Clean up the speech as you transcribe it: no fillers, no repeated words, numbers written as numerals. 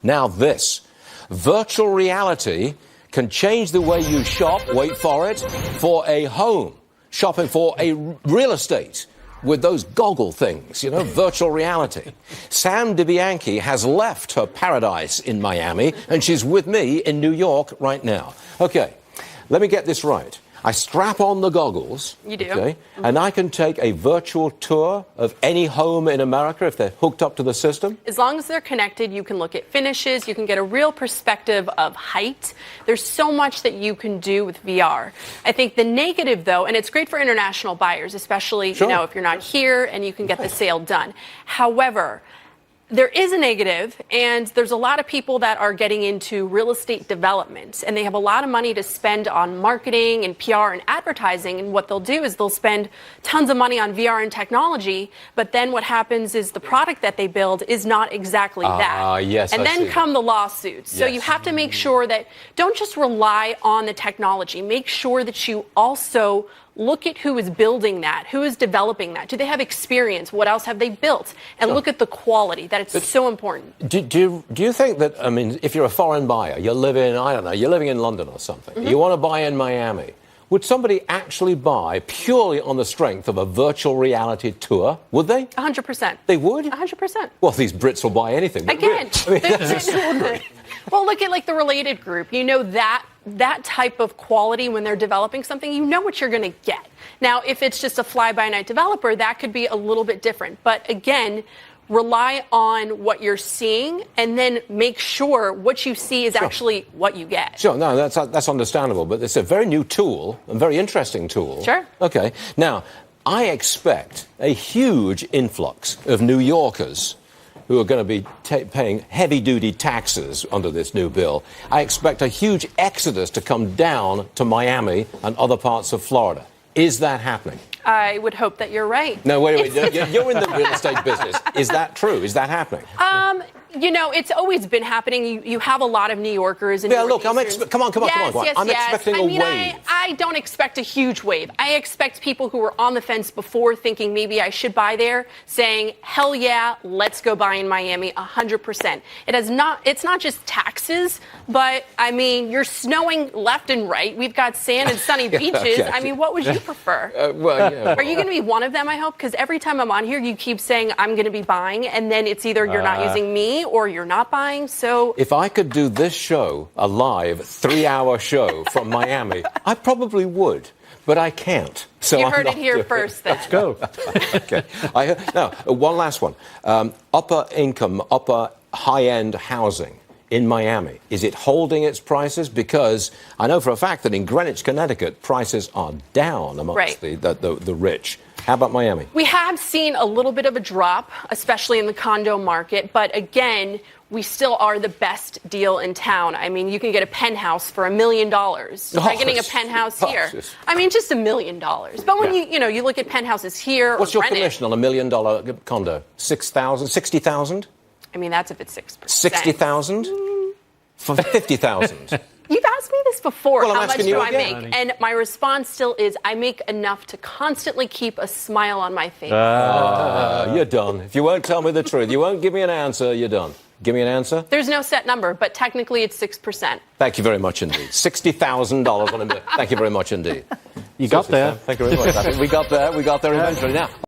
Now this, virtual reality can change the way you shop, wait for it, for a home, shopping for a real estate with those goggle things, you know, virtual reality. Sam DeBianchi has left her paradise in Miami, and she's with me in New York right now. Okay, let me get this right. I strap on the goggles. You do. Okay, and I can take a virtual tour of any home in America if they're hooked up to the system? As long as they're connected, you can look at finishes, you can get a real perspective of height. There's so much that you can do with VR. I think the negative, though, and it's great for international buyers, especially, Sure. you know, if you're not here and you can get the sale done. However, there is a negative, and there's a lot of people that are getting into real estate development, and they have a lot of money to spend on marketing and PR and advertising, and what they'll do is they'll spend tons of money on VR and technology, but then what happens is the product that they build is not exactly that. Yes, and I then see come the lawsuits. So Yes. you have to make sure that don't just rely on the technology. Make sure that you also look at who is building that, who is developing that. Do they have experience? What else have they built? And look at the quality. That it's so important. Do you think that, I mean, if you're a foreign buyer, you're living, I don't know, you're living in London or something, you want to buy in Miami, would somebody actually buy purely on the strength of a virtual reality tour? Would they? 100%. They would? 100%. Well, these Brits will buy anything. but Again, really, I mean, it's extraordinary. well, look at like the Related Group. You know that type of quality when they're developing something, you know what you're going to get. Now, if it's just a fly-by-night developer, that could be a little bit different. But again, rely on what you're seeing and then make sure what you see is actually what you get. Sure, no, that's understandable. But it's a very new tool, a very interesting tool. Sure. Okay. Now, I expect a huge influx of New Yorkers who are going to be paying heavy-duty taxes under this new bill. I expect a huge exodus to come down to Miami and other parts of Florida. Is that happening? I would hope that you're right. No, wait. You're in the real estate business. Is that true? Is that happening? You know, it's always been happening. You have a lot of New Yorkers. And Yeah, look, come on. Yes, I'm expecting a wave. I don't expect a huge wave. I expect people who were on the fence before thinking maybe I should buy there, saying, hell yeah, let's go buy in Miami, 100%. It's not just taxes, but, I mean, you're snowing left and right. We've got sand and sunny beaches. Okay. I mean, what would you prefer? Are you going to be one of them, I hope? Because every time I'm on here, you keep saying I'm going to be buying, and then it's either you're not using me or you're not buying. So if I could do this show, a live 3-hour show from Miami, I probably would, but I can't. So you I'm heard it not here doing first. Then. Let's go. Okay. Now, one last one. Upper income, upper high-end housing in Miami. Is it holding its prices? Because I know for a fact that in Greenwich, Connecticut, prices are down amongst the rich. How about Miami? We have seen a little bit of a drop, especially in the condo market. But again, we still are the best deal in town. I mean, you can get a penthouse for $1 million. Try getting a penthouse here. I mean, just $1 million. But when you look at penthouses here, what's your commission on $1 million condo? 6,000, 60,000? I mean, that's if it's 6%. 60,000 for 50,000. You've asked me this before. Well, how much do I again. make? And my response still is I make enough to constantly keep a smile on my face. You're done. If you won't tell me the truth, you won't give me an answer, you're done. Give me an answer? There's no set number, but technically it's 6%. Thank you very much indeed. $60,000 on a million. Thank you very much indeed. You got there. Thank you very much. I think we got there. We got there eventually. Now.